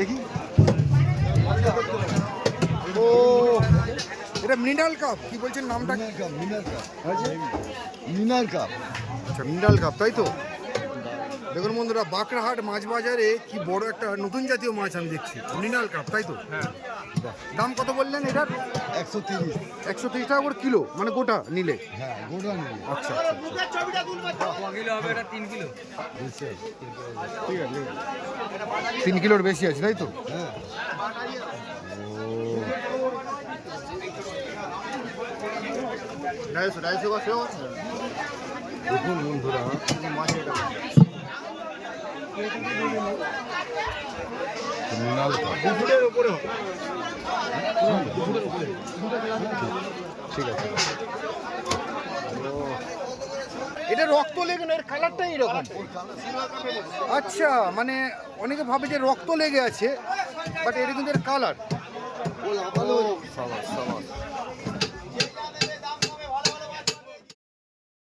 দেখি। ও এটা mineral cup, কি বলছেন নামটা? মিনার কাপ। আচ্ছা মিনারেল কাপ, তাই তো? দেখুন বন্ধুরা, বাঁকড়াহাট মাছ বাজারে কি বড় একটা নতুন জাতীয় মাছ আমি দেখছি, মিনারেল কাপ, তাই তো? হ্যাঁ। বাহ। দাম কত বললেন এটার? 130। 130 টাকা করে কিলো, মানে গোটা নিলে? হ্যাঁ, গোটা নিয়ে। আচ্ছা কিলো হবে এটা? 3 কিলো। ঠিক আছে, 3 কিলোর বেশি আছে, তাই তো? হ্যাঁ। দেখুন বন্ধুরা, মিনার কাপ। ঠিক আছে। এটা রক্ত লেগে না, এর কালারটাই এরকম। আচ্ছা, মানে অনেকে ভাবে যে রক্ত লেগে আছে, বাট এটা কিন্তু এর কালার। ও লাভালো। সাবাস সাবাস।